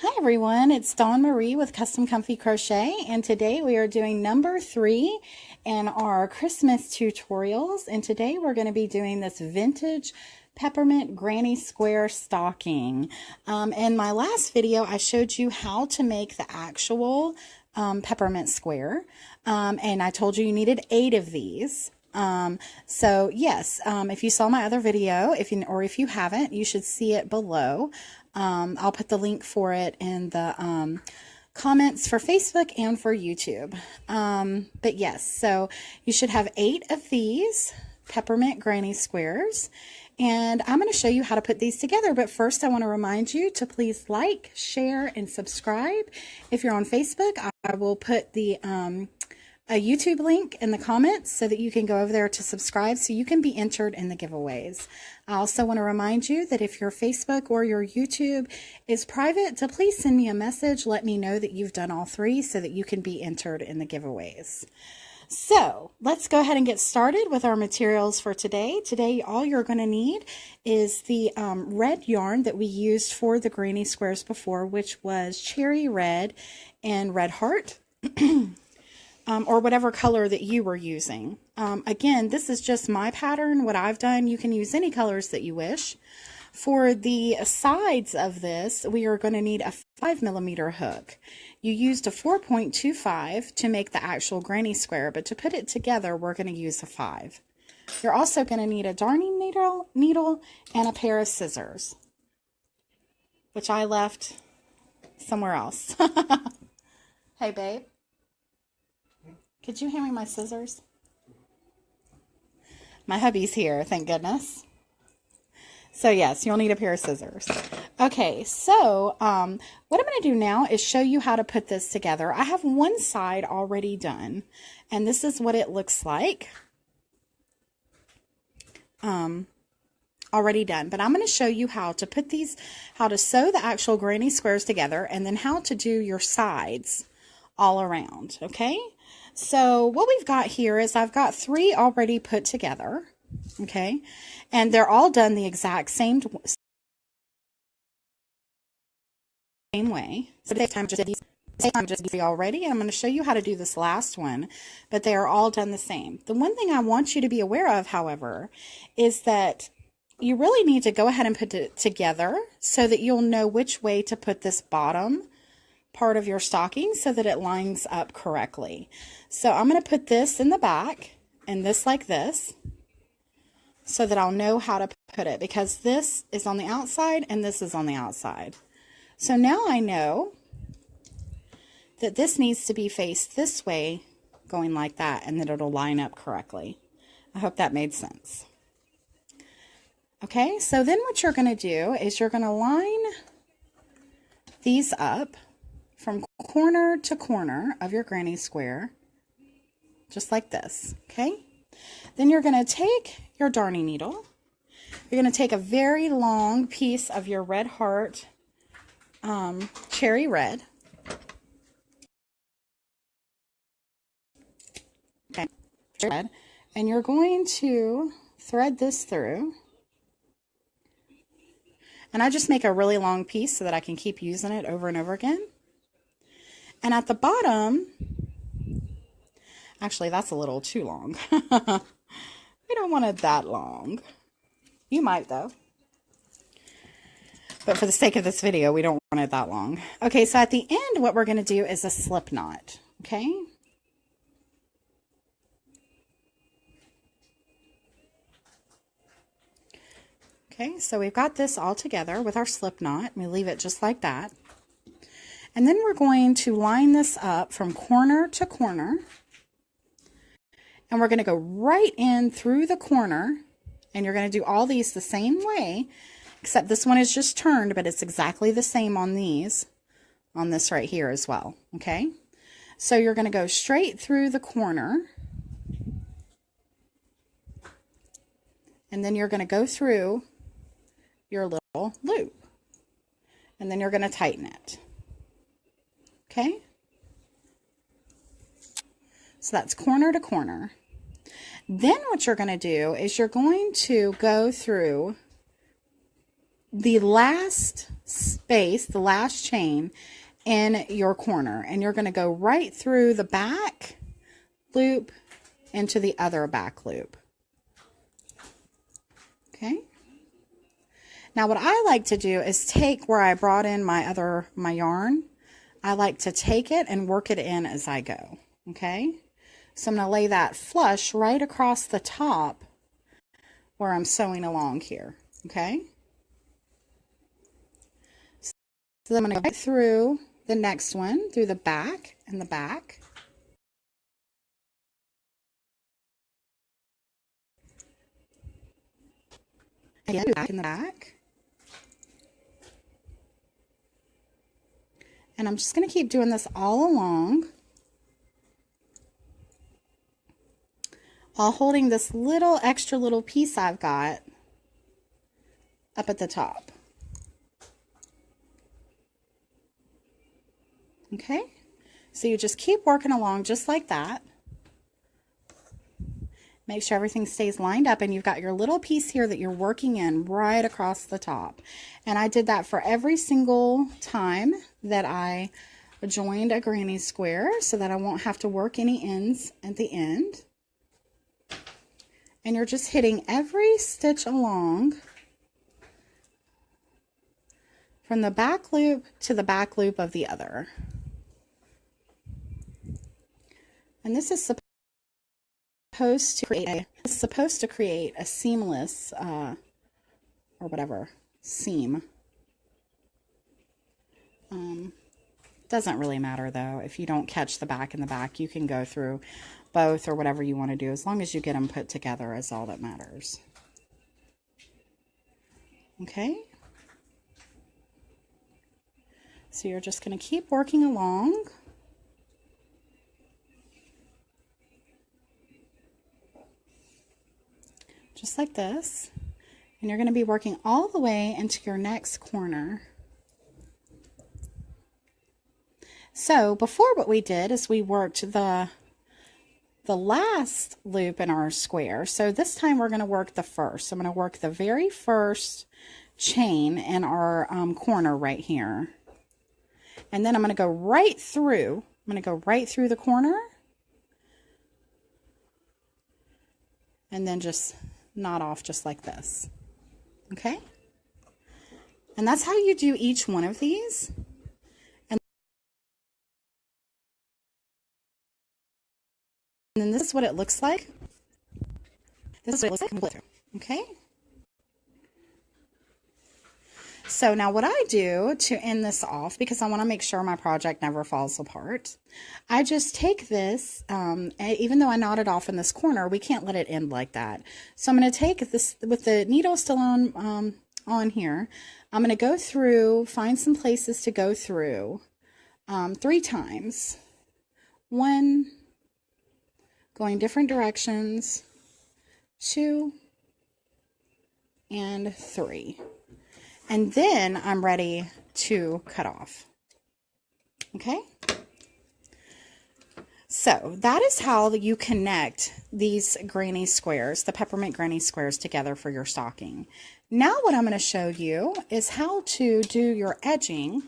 Hi everyone, it's Dawn Marie with Custom Comfy Crochet, and today we are doing number 3 in our Christmas tutorials, and today we're going to be doing this vintage peppermint granny square stocking. In my last video I showed you how to make the actual peppermint square, and I told you needed 8 of these. So yes, if you saw my other video, if you haven't, you should see it below. I'll put the link for it in the comments for Facebook and for YouTube. But yes, so you should have 8 of these peppermint granny squares, and I'm going to show you how to put these together. But first I want to remind you to please like, share, and subscribe. If you're on Facebook, I will put the a YouTube link in the comments so that you can go over there to subscribe so you can be entered in the giveaways. I also want to remind you that if your Facebook or your YouTube is private, to please send me a message. Let me know that you've done all 3 so that you can be entered in the giveaways. So let's go ahead and get started with our materials for today. Today, all you're going to need is the red yarn that we used for the granny squares before, which was cherry red and red heart. Or whatever color that you were using. Again, this is just my pattern, what I've done. You can use any colors that you wish. For the sides of this, we are going to need a 5mm hook. You used a 4.25 to make the actual granny square, but to put it together, we're going to use a 5. You're also going to need a darning needle and a pair of scissors, which I left somewhere else. Hey, babe. Could you hand me my scissors? My hubby's here, thank goodness. So yes, you'll need a pair of scissors. Okay, so what I'm going to do now is show you how to put this together. I have one side already done, and this is what it looks like. Already done, but I'm going to show you how to put these, how to sew the actual granny squares together, and then how to do your sides all around, okay? So what we've got here is I've got 3 already put together, okay? And they're all done the exact same way. So this time just these already, and I'm going to show you how to do this last one, but they are all done the same. The one thing I want you to be aware of, however, is that you really need to go ahead and put it together so that you'll know which way to put this bottom part of your stocking so that it lines up correctly. So I'm going to put this in the back and this like this so that I'll know how to put it, because this is on the outside and this is on the outside. So now I know that this needs to be faced this way, going like that, and that it'll line up correctly. I hope that made sense. Okay, so then what you're going to do is you're going to line these up from corner to corner of your granny square, just like this, okay? Then you're going to take your darning needle. You're going to take a very long piece of your red heart cherry red. Okay, red, and you're going to thread this through. And I just make a really long piece so that I can keep using it over and over again. And at the bottom, actually that's a little too long. We don't want it that long. You might though. But for the sake of this video, we don't want it that long. Okay, so at the end, what we're going to do is a slip knot, okay? Okay, so we've got this all together with our slip knot. We leave it just like that. And then we're going to line this up from corner to corner. And we're going to go right in through the corner. And you're going to do all these the same way, except this one is just turned, but it's exactly the same on these, on this right here as well. Okay? So you're going to go straight through the corner. And then you're going to go through your little loop. And then you're going to tighten it. Okay, so that's corner to corner. Then what you're going to do is you're going to go through the last space, the last chain, in your corner. And you're going to go right through the back loop into the other back loop. Okay. Now what I like to do is take where I brought in my yarn. I like to take it and work it in as I go. Okay. So I'm going to lay that flush right across the top where I'm sewing along here. Okay. So I'm going to go right through the next one, through the back and the back. Again, back in the back. And I'm just going to keep doing this all along, while holding this little extra little piece I've got up at the top. Okay, so you just keep working along just like that. Make sure everything stays lined up, and you've got your little piece here that you're working in right across the top. And I did that for every single time that I joined a granny square so that I won't have to work any ends at the end. And you're just hitting every stitch along from the back loop to the back loop of the other. And this is supposed to create a seamless or whatever seam. Doesn't really matter though. If you don't catch the back and the back, you can go through both or whatever you want to do. As long as you get them put together is all that matters. Okay. So you're just going to keep working along. Just like this. And you're going to be working all the way into your next corner. So before, what we did is we worked the last loop in our square. So this time we're going to work the first. I'm going to work the very first chain in our corner right here. And then I'm going to go right through. I'm going to go right through the corner. And then just knot off just like this. Okay? And that's how you do each one of these. And then this is what it looks like. This is what it looks like. Okay? So now what I do to end this off, because I want to make sure my project never falls apart, I just take this, even though I knotted off in this corner, we can't let it end like that. So I'm going to take this, with the needle still on here, I'm going to go through, find some places to go through 3 times. 1, going different directions, 2, and 3. And then I'm ready to cut off. Okay? So that is how you connect these granny squares, the peppermint granny squares, together for your stocking. Now what I'm going to show you is how to do your edging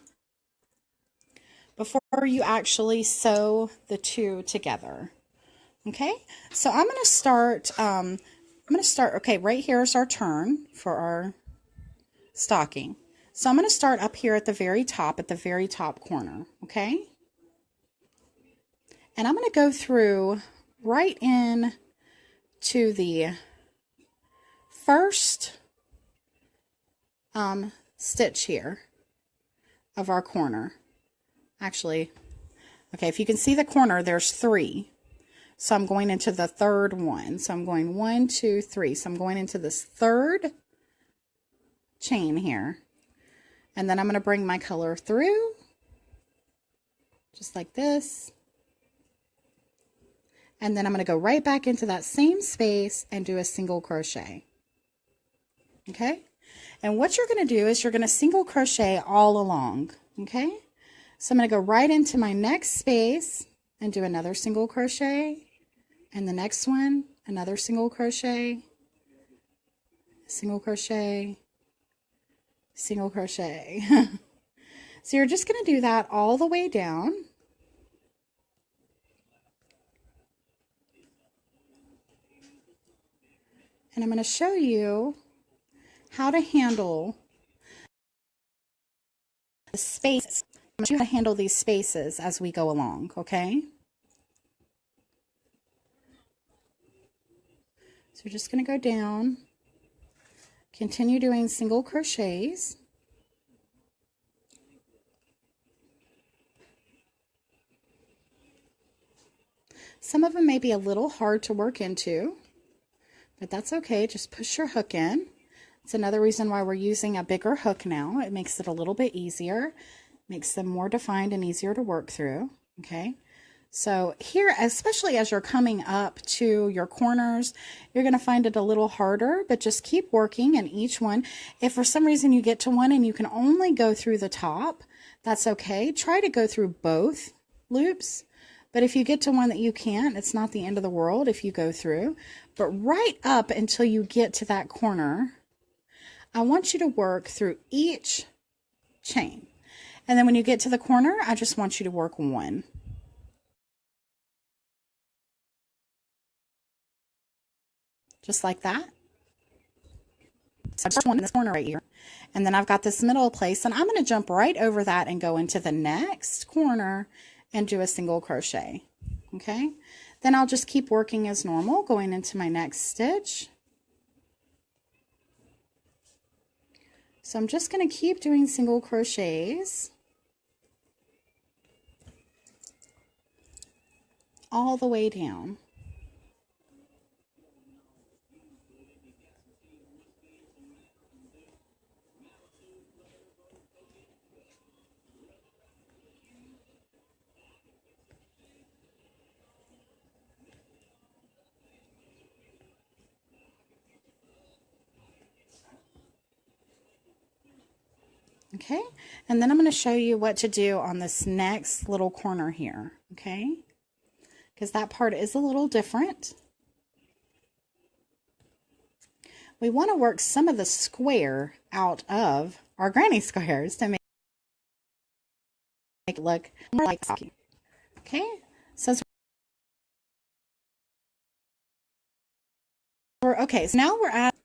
before you actually sew the two together. Okay? So I'm going to start, okay, right here is our turn for our stocking. So I'm going to start up here at the very top corner, okay? And I'm going to go through right in to the first stitch here of our corner. Actually, okay, if you can see the corner, there's 3. So I'm going into the third one. So I'm going 1, 2, 3. So I'm going into this third chain here, and then I'm going to bring my color through just like this, and then I'm going to go right back into that same space and do a single crochet. Okay, and what you're going to do is you're going to single crochet all along. Okay, so I'm going to go right into my next space and do another single crochet, and the next one another single crochet, single crochet, single crochet. So you're just going to do that all the way down. And I'm going to show you how to handle the spaces. I'm going to show you how to handle these spaces as we go along, okay? So we're just going to go down, continue doing single crochets. Some of them may be a little hard to work into, but that's okay. Just push your hook in. It's another reason why we're using a bigger hook now. It makes it a little bit easier, makes them more defined and easier to work through, okay? So here, especially as you're coming up to your corners, you're going to find it a little harder, but just keep working in each one. If for some reason you get to one and you can only go through the top, that's okay. Try to go through both loops. But if you get to one that you can't, it's not the end of the world if you go through. But right up until you get to that corner, I want you to work through each chain. And then when you get to the corner, I just want you to work one. Just like that. So just one in this corner right here. And then I've got this middle place, and I'm going to jump right over that and go into the next corner and do a single crochet. Okay, then I'll just keep working as normal, going into my next stitch. So I'm just going to keep doing single crochets all the way down. Okay, and then I'm going to show you what to do on this next little corner here, okay? Because that part is a little different. We want to work some of the square out of our granny squares to make it look more like stocking. Okay, so now we're at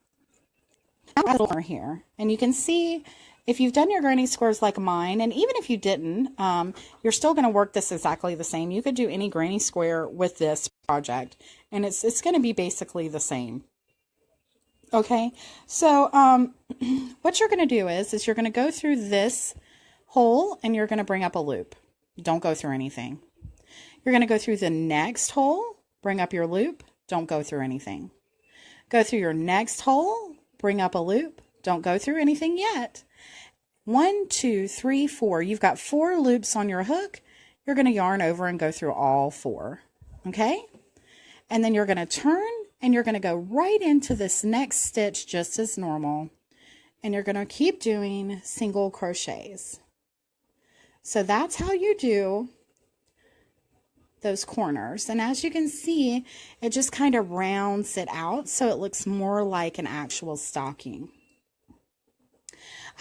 the little corner here, and you can see if you've done your granny squares like mine, and even if you didn't, you're still going to work this exactly the same. You could do any granny square with this project, and it's going to be basically the same. Okay, so what you're going to do is you're going to go through this hole, and you're going to bring up a loop. Don't go through anything. You're going to go through the next hole, bring up your loop. Don't go through anything. Go through your next hole, bring up a loop. Don't go through anything yet. 1, 2, 3, 4. You've got 4 loops on your hook. You're going to yarn over and go through all 4. Okay? And then you're going to turn and you're going to go right into this next stitch just as normal. And you're going to keep doing single crochets. So that's how you do those corners. And as you can see, it just kind of rounds it out so it looks more like an actual stocking.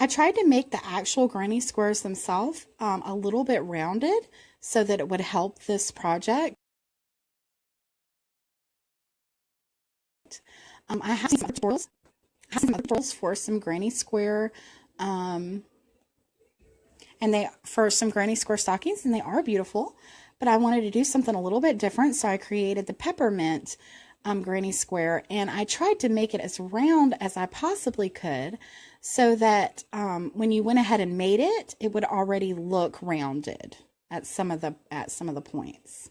I tried to make the actual granny squares themselves a little bit rounded so that it would help this project. I have some tutorials for some granny square and for some granny square stockings, and they are beautiful, but I wanted to do something a little bit different, so I created the Peppermint granny square, and I tried to make it as round as I possibly could so that when you went ahead and made it, it would already look rounded at some of the points.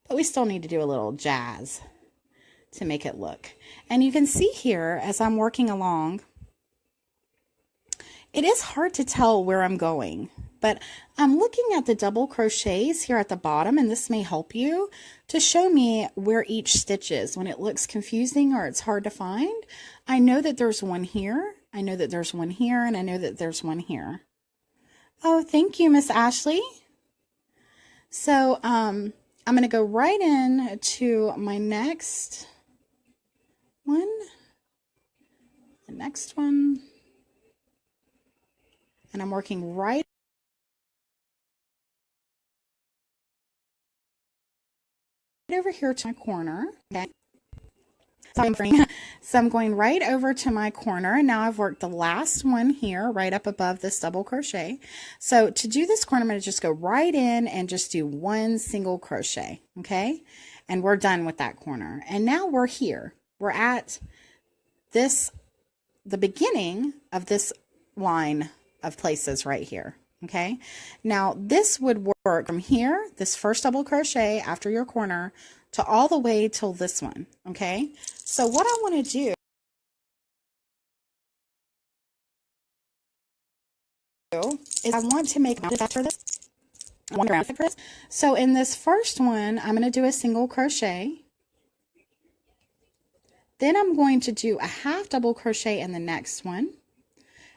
But we still need to do a little jazz to make it look. And you can see here as I'm working along, it is hard to tell where I'm going, but I'm looking at the double crochets here at the bottom, and this may help you to show me where each stitch is. When it looks confusing or it's hard to find, I know that there's one here, I know that there's one here, and I know that there's one here. Oh, thank you, Miss Ashley. So I'm going to go right in to my next one, the next one, and I'm working right over here to my corner. Okay. So I'm going right over to my corner, and now I've worked the last one here right up above this double crochet. So to do this corner, I'm going to just go right in and just do one single crochet, okay? And we're done with that corner. And now we're here. We're at this, the beginning of this line of places right here, okay? Now this would work from here, this first double crochet after your corner, to all the way till this one, okay? So what I want to do is I want to make after this. So in this first one, I'm going to do a single crochet. Then I'm going to do a half double crochet in the next one,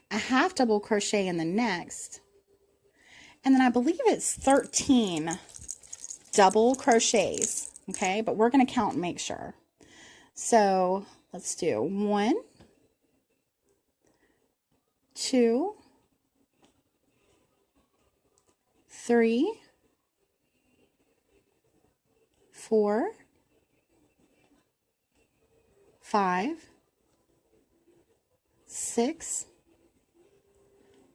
a half double crochet in the next, and then I believe it's 13 double crochets, okay? But we're going to count and make sure. So let's do 1, 2, 3, 4, 5, 6,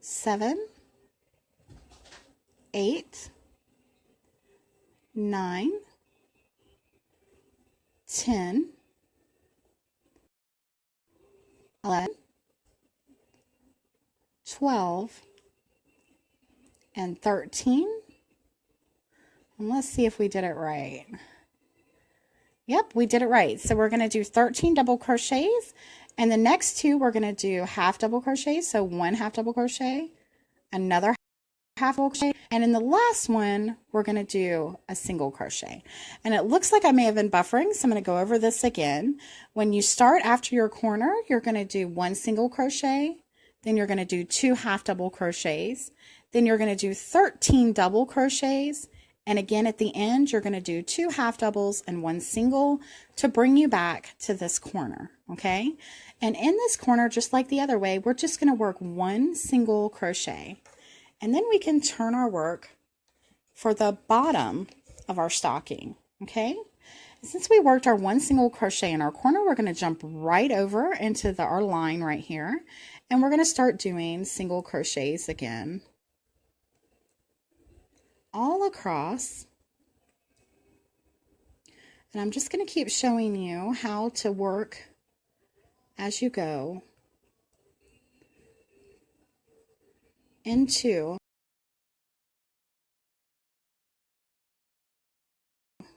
7, 8, 9, 10, 11, 12, and 13. And let's see if we did it right. Yep, we did it right. So we're going to do 13 double crochets, and the next two we're going to do half double crochets. So one half double crochet, another half double crochet, and in the last one we're going to do a single crochet. And it looks like I may have been buffering, so I'm going to go over this again. When you start after your corner, you're going to do one single crochet, then you're going to do 2 half double crochets, then you're going to do 13 double crochets, and again at the end you're going to do 2 half doubles and 1 single to bring you back to this corner, okay? And in this corner, just like the other way, we're just going to work 1 single crochet, and then we can turn our work for the bottom of our stocking, okay? Since we worked our 1 single crochet in our corner, we're going to jump right over into our line right here, and we're going to start doing single crochets again all across. And I'm just going to keep showing you how to work as you go into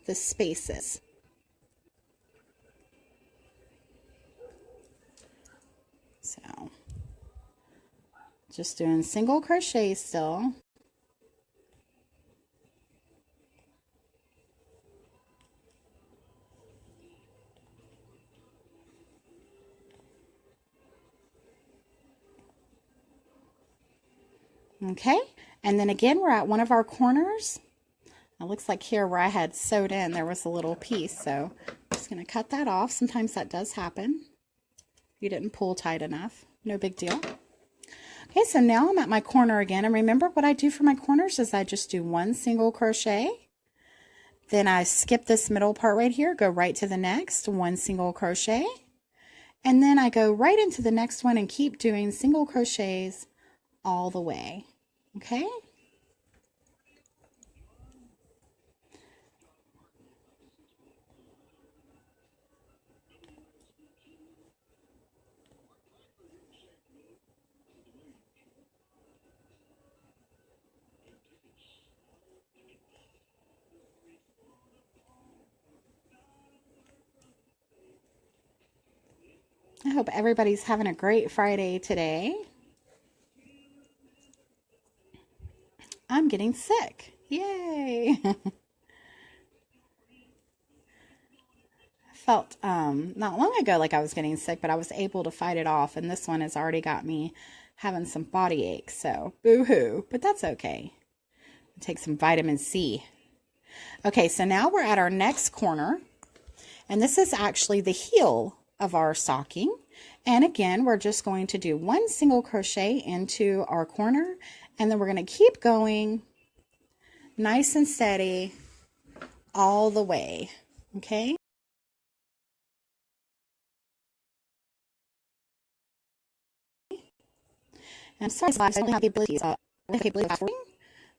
the spaces. So just doing single crochet still. Okay, and then again we're at one of our corners. It looks like here where I had sewed in there was a little piece, so I'm just going to cut that off. Sometimes that does happen. You didn't pull tight enough. No big deal. Okay, so now I'm at my corner again, and remember what I do for my corners is I just do 1 single crochet, then I skip this middle part right here, go right to the next, 1 single crochet, and then I go right into the next one and keep doing single crochets all the way. Okay? I hope everybody's having a great Friday today. I'm getting sick. Yay! I felt not long ago like I was getting sick, but I was able to fight it off, and this one has already got me having some body aches, so boo-hoo, but that's okay. Take some vitamin C. Okay, so now we're at our next corner, and this is actually the heel of our stocking. And again, we're just going to do 1 single crochet into our corner, and then we're going to keep going nice and steady all the way. Okay. And I'm sorry, I don't have the ability to,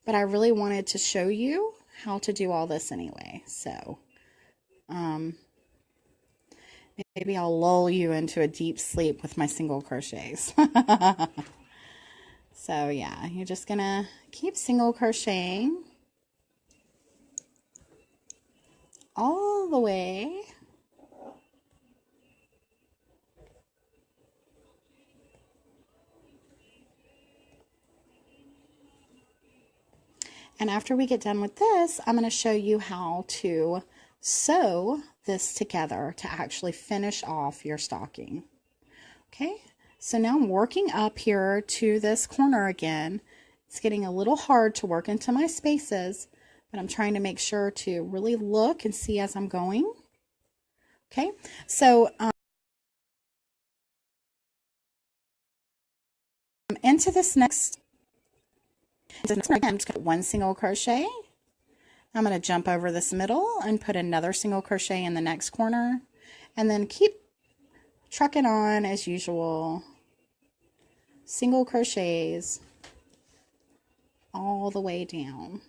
but I really wanted to show you how to do all this anyway. So, maybe I'll lull you into a deep sleep with my single crochets. So yeah, you're just gonna keep single crocheting all the way. And after we get done with this, I'm going to show you how to sew this together to actually finish off your stocking. Okay, so now I'm working up here to this corner again. It's getting a little hard to work into my spaces, but I'm trying to make sure to really look and see as I'm going. Okay, so into this next, I'm just going to put one single crochet. I'm going to jump over this middle and put another single crochet in the next corner, and then keep trucking on as usual. Single crochets all the way down.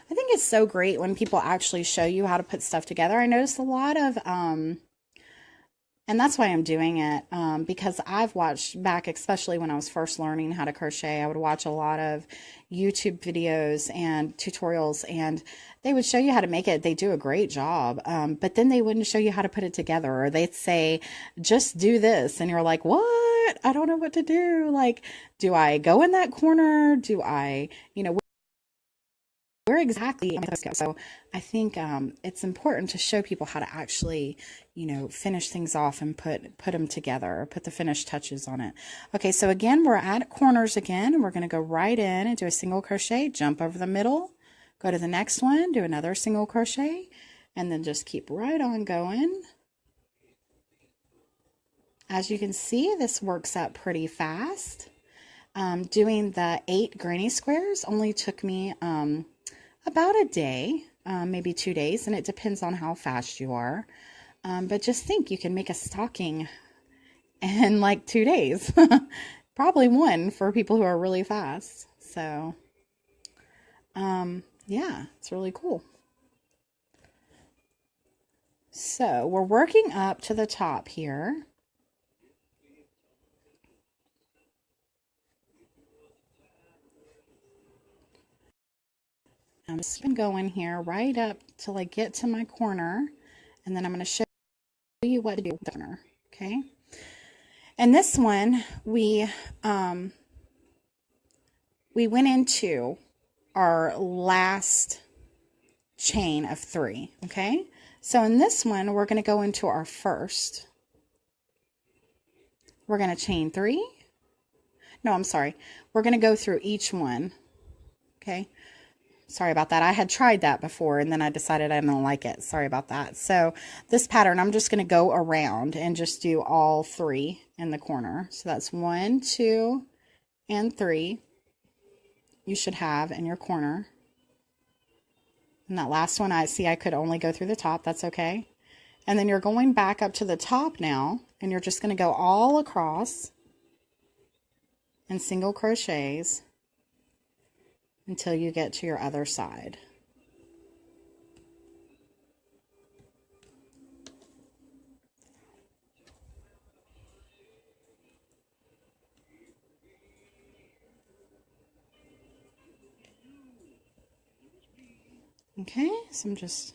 I think it's so great when people actually show you how to put stuff together. I noticed a lot of, and that's why I'm doing it, because I've watched back, especially when I was first learning how to crochet, I would watch a lot of YouTube videos and tutorials, and they would show you how to make it. They do a great job, but then they wouldn't show you how to put it together, or they'd say, just do this, and you're like, what? I don't know what to do. Like, do I go in that corner? Do I, where exactly am I supposed to go? So I think it's important to show people how to actually, finish things off and put them together, put the finished touches on it. Okay, so again, we're at corners again, and we're going to go right in and do a single crochet, jump over the middle, go to the next one, do another single crochet, and then just keep right on going. As you can see, this works up pretty fast. Doing the 8 granny squares only took me about a day, maybe 2 days, and it depends on how fast you are. But just think, you can make a stocking in like 2 days. Probably one for people who are really fast. So, yeah, it's really cool. So we're working up to the top here. I'm just going to go in here right up till I get to my corner, and then I'm going to show you what to do with the corner. Okay. And this one, we went into our last chain of 3. Okay. So in this one, we're going to go into our first. We're going to chain 3. No, I'm sorry. We're going to go through each one. Okay. Sorry about that. I had tried that before, and then I decided I didn't like it. Sorry about that. So this pattern, I'm just going to go around and just do all 3 in the corner. So that's 1, 2, and 3 you should have in your corner. And that last one, I could only go through the top. That's okay. And then you're going back up to the top now, and you're just going to go all across in single crochets until you get to your other side. Okay, so I'm just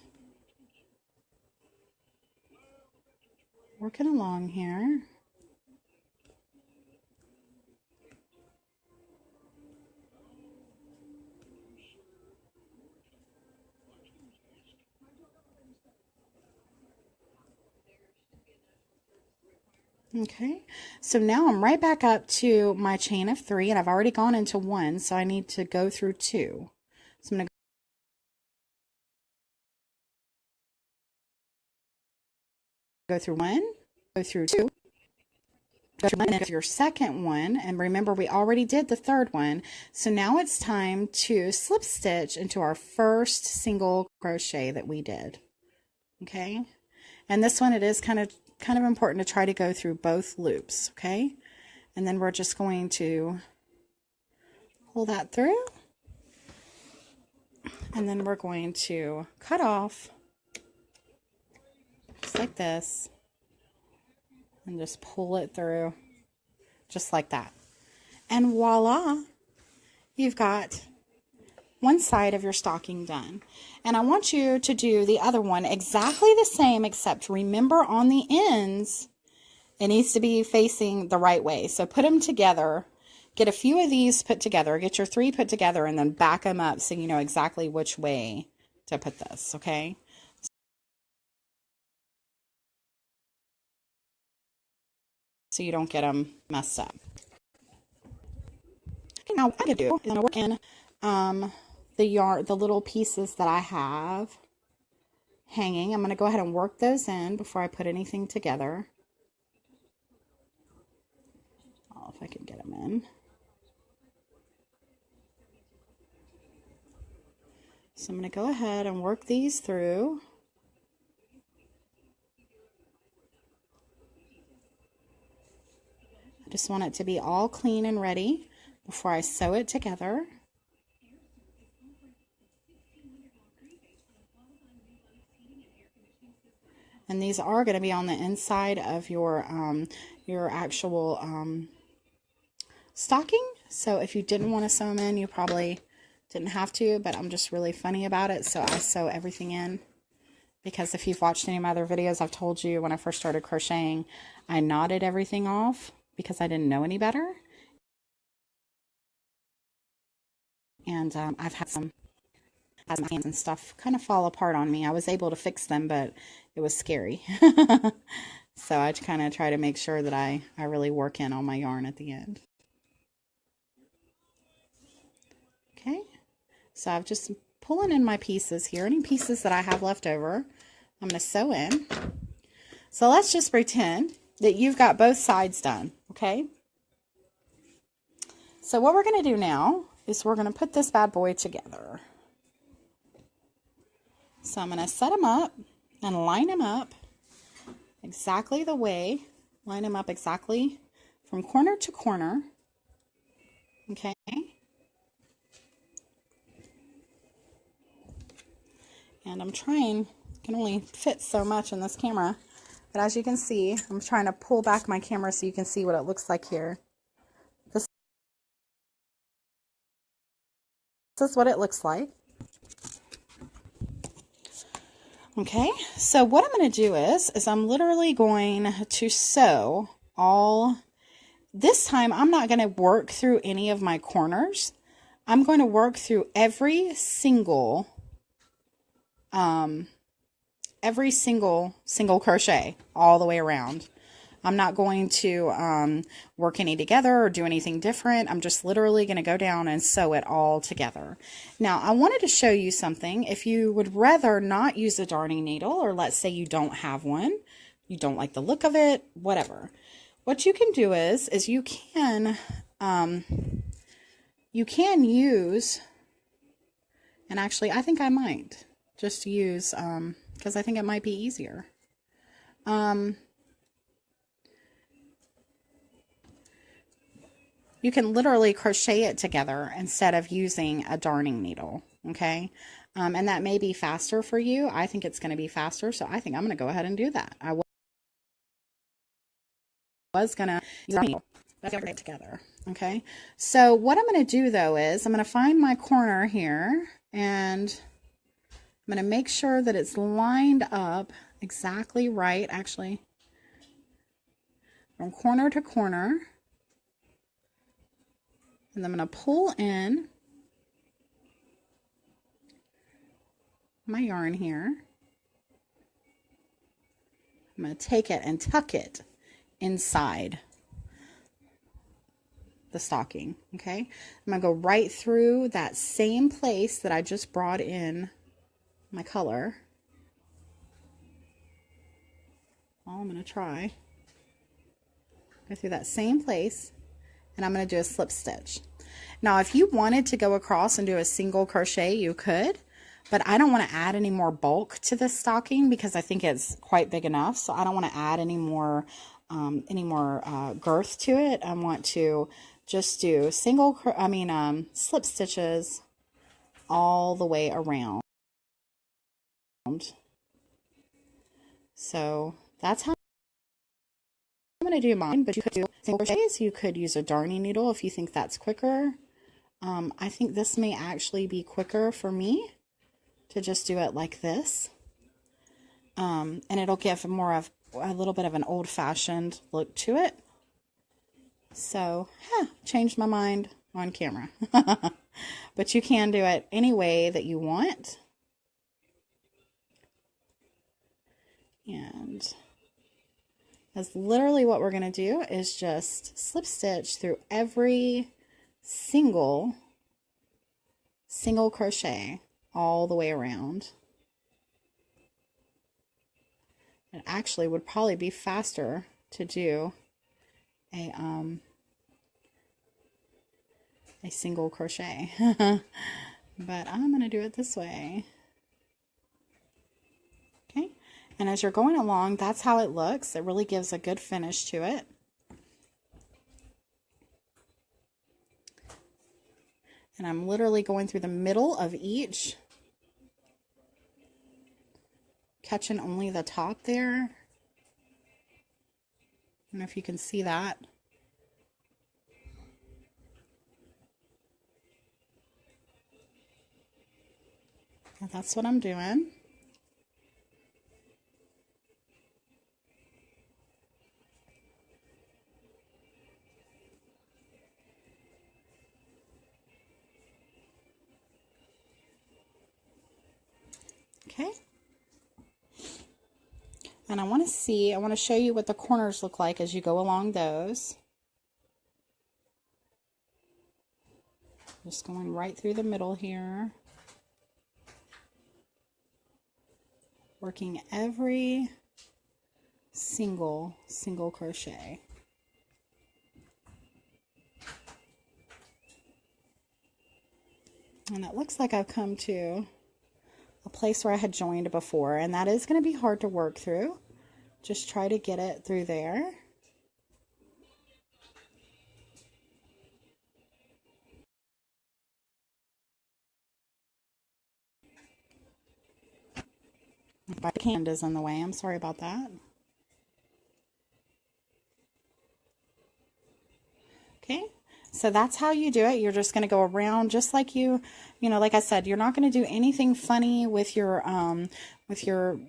working along here. Okay, so now I'm right back up to my chain of 3, and I've already gone into 1, so I need to go through 2. So I'm going to go through 1, go through 2, your second one, and remember we already did the third one, so now it's time to slip stitch into our first single crochet that we did. Okay, and this one, it is kind of important to try to go through both loops. Okay, and then we're just going to pull that through, and then we're going to cut off just like this and just pull it through just like that, and voila, you've got one side of your stocking done. And I want you to do the other one exactly the same, except remember on the ends it needs to be facing the right way. So put them together, get a few of these put together, get your 3 put together, and then back them up so you know exactly which way to put this. Okay, so you don't get them messed up. Okay, now what I'm going to do is I'm going to work in the little pieces that I have hanging. I'm going to go ahead and work those in before I put anything together. Oh, if I can get them in. So I'm going to go ahead and work these through. I just want it to be all clean and ready before I sew it together. And these are going to be on the inside of your actual stocking. So if you didn't want to sew them in, you probably didn't have to, but I'm just really funny about it, so I sew everything in. Because if you've watched any of my other videos, I've told you when I first started crocheting, I knotted everything off because I didn't know any better. And I've had some hands and stuff kind of fall apart on me. I was able to fix them, but it was scary. So I kind of try to make sure that I really work in all my yarn at the end. Okay, so I've just pulling in my pieces here. Any pieces that I have left over, I'm going to sew in. So let's just pretend that you've got both sides done. Okay, so what we're going to do now is we're going to put this bad boy together. So I'm going to set them up and line them up exactly the way, line them up exactly from corner to corner. Okay. And I'm trying, can only fit so much in this camera, but as you can see, I'm trying to pull back my camera so you can see what it looks like here. This is what it looks like. Okay, so what I'm going to do is I'm literally going to sew all, this time I'm not going to work through any of my corners. I'm going to work through every single single crochet all the way around. I'm not going to work any together or do anything different. I'm just literally going to go down and sew it all together. Now, I wanted to show you something. If you would rather not use a darning needle, or let's say you don't have one, you don't like the look of it, whatever. What you can do is you can use, and actually I think I might just use, because I think it might be easier. You can literally crochet it together instead of using a darning needle, okay? And that may be faster for you. I think it's going to be faster, so I think I'm going to go ahead and do that. I was going to use a darning needle, but I'm going to get it together, okay? So what I'm going to do, though, is I'm going to find my corner here, and I'm going to make sure that it's lined up exactly right, actually, from corner to corner. And I'm going to pull in my yarn here. I'm going to take it and tuck it inside the stocking, okay? I'm going to go right through that same place that I just brought in my color. Well, I'm going to try. Go through that same place, and I'm going to do a slip stitch. Now, if you wanted to go across and do a single crochet, you could, but I don't want to add any more bulk to this stocking because I think it's quite big enough. So I don't want to add any more girth to it. I want to just do slip stitches all the way around. So that's how I'm going to do mine, but you could do single crochets. You could use a darning needle if you think that's quicker. I think this may actually be quicker for me to just do it like this. And it'll give more of a little bit of an old-fashioned look to it. So, changed my mind on camera. But you can do it any way that you want. And that's literally what we're going to do, is just slip stitch through every single crochet all the way around. It actually would probably be faster to do a single crochet. But I'm going to do it this way. Okay, and as you're going along, that's how it looks. It really gives a good finish to it. And I'm literally going through the middle of each, catching only the top there. I don't know if you can see that. And that's what I'm doing. Okay. And I want to show you what the corners look like as you go along those. Just going right through the middle here. Working every single crochet. And it looks like I've come to a place where I had joined before, and that is going to be hard to work through. Just try to get it through there. My hand is in the way. I'm sorry about that. Okay, so that's how you do it. You're just going to go around just like like I said, you're not going to do anything funny with your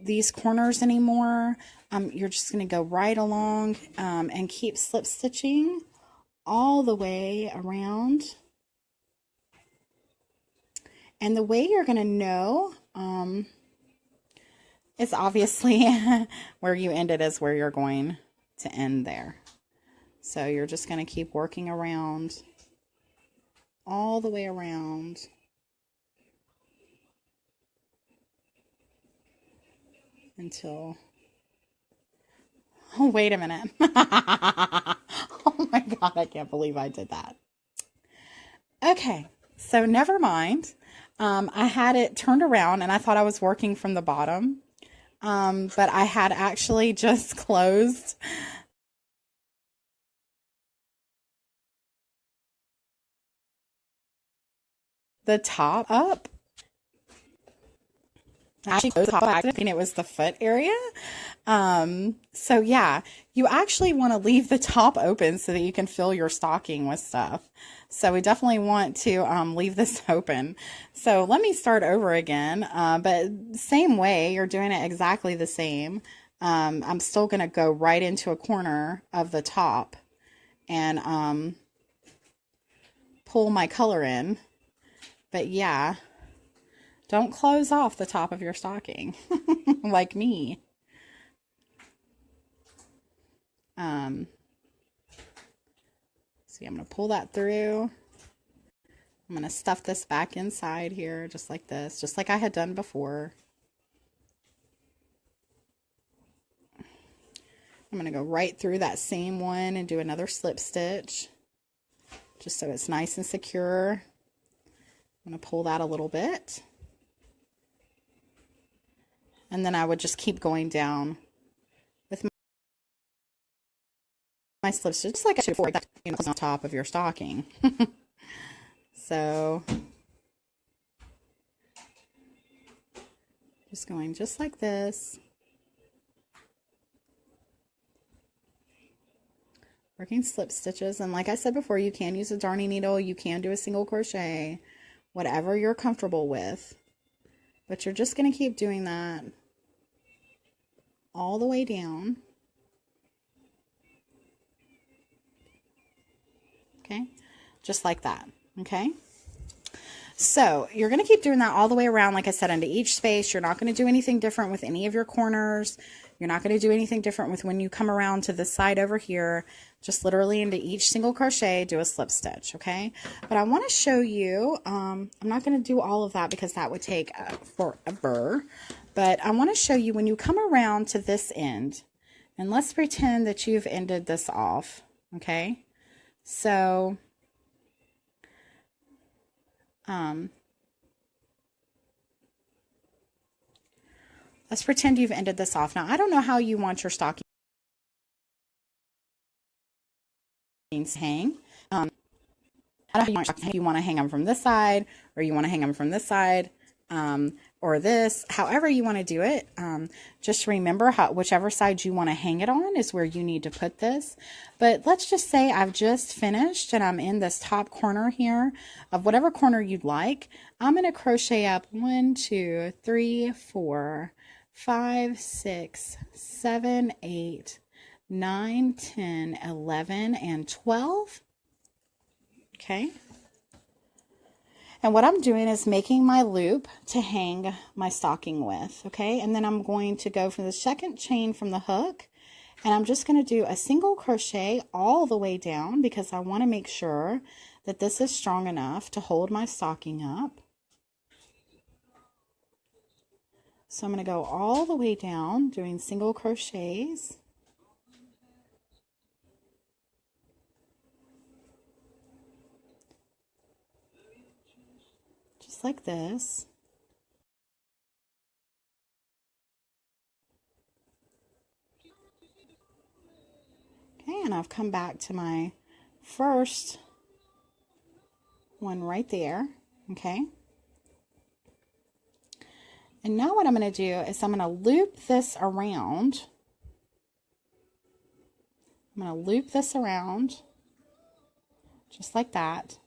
these corners anymore. You're just going to go right along and keep slip stitching all the way around. And the way you're going to know is obviously where you ended is where you're going to end there. So you're just going to keep working around all the way around until, oh, wait a minute. Oh my God, I can't believe I did that. Okay, so never mind. I had it turned around and I thought I was working from the bottom, but I had actually just closed the top up. Actually closed the top up, thinking it was the foot area. So yeah, you actually want to leave the top open so that you can fill your stocking with stuff. So we definitely want to leave this open. So let me start over again, but same way, you're doing it exactly the same. I'm still going to go right into a corner of the top and pull my color in. But yeah, don't close off the top of your stocking like me. See, I'm going to pull that through. I'm going to stuff this back inside here just like this, just like I had done before. I'm going to go right through that same one and do another slip stitch just so it's nice and secure. I'm going to pull that a little bit. And then I would just keep going down with my slip stitch, just like I should before, on top of your stocking. So just going just like this. Working slip stitches, and like I said before, you can use a darning needle, you can do a single crochet, whatever you're comfortable with, but you're just going to keep doing that all the way down. Okay, just like that. Okay, so you're going to keep doing that all the way around, like I said, into each space. You're not going to do anything different with any of your corners. You're not going to do anything different with when you come around to the side over here. Just literally into each single crochet, do a slip stitch, okay? But I want to show you, I'm not going to do all of that because that would take forever. But I want to show you when you come around to this end, and let's pretend that you've ended this off, okay? So, let's pretend you've ended this off. Now, I don't know how you want your stockings to hang. I don't know how you want to hang them from this side, or you want to hang them from this side, or this. However you want to do it, just remember whichever side you want to hang it on is where you need to put this. But let's just say I've just finished and I'm in this top corner here of whatever corner you'd like. I'm going to crochet up 1, 2, 3, 4, 5, 6, 7, 8, 9, 10, 11, and 12. Okay. And what I'm doing is making my loop to hang my stocking with. Okay. And then I'm going to go for the second chain from the hook, and I'm just going to do a single crochet all the way down because I want to make sure that this is strong enough to hold my stocking up. So I'm going to go all the way down doing single crochets. Just like this. Okay, and I've come back to my first one right there. Okay. And now what I'm going to do is I'm going to loop this around. I'm going to loop this around just like that.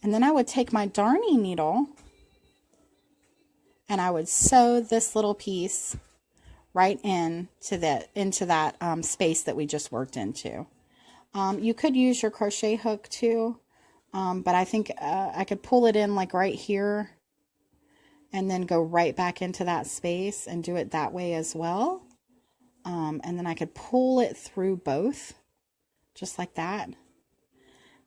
And then I would take my darning needle and I would sew this little piece right into that space that we just worked into. You could use your crochet hook too, but I think I could pull it in like right here and then go right back into that space and do it that way as well. And then I could pull it through both just like that.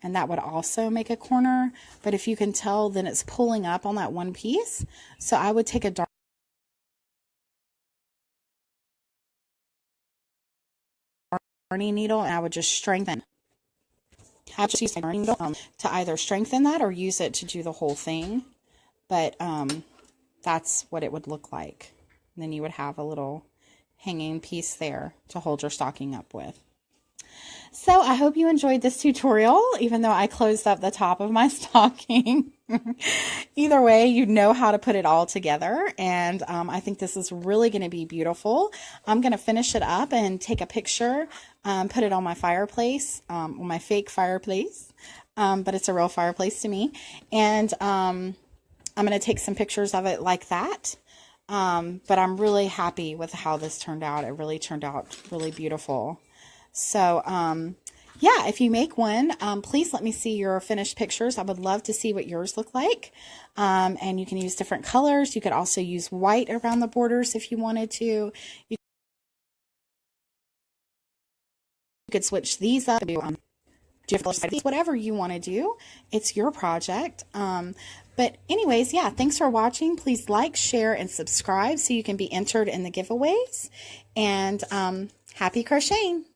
And that would also make a corner, but if you can tell, then it's pulling up on that one piece. So I would take a darning needle and I would just strengthen. I just use my darning needle to either strengthen that or use it to do the whole thing. But that's what it would look like. And then you would have a little hanging piece there to hold your stocking up with. So I hope you enjoyed this tutorial, even though I closed up the top of my stocking. Either way, you know how to put it all together, and I think this is really going to be beautiful. I'm going to finish it up and take a picture, put it on my fireplace, my fake fireplace, but it's a real fireplace to me, and I'm going to take some pictures of it like that. But I'm really happy with how this turned out. It really turned out really beautiful. So, yeah, if you make one, please let me see your finished pictures. I would love to see what yours look like. And you can use different colors. You could also use white around the borders if you wanted to. You could switch these up, do whatever you want to do. It's your project. But anyways, yeah, thanks for watching. Please like, share, and subscribe so you can be entered in the giveaways. And Happy crocheting!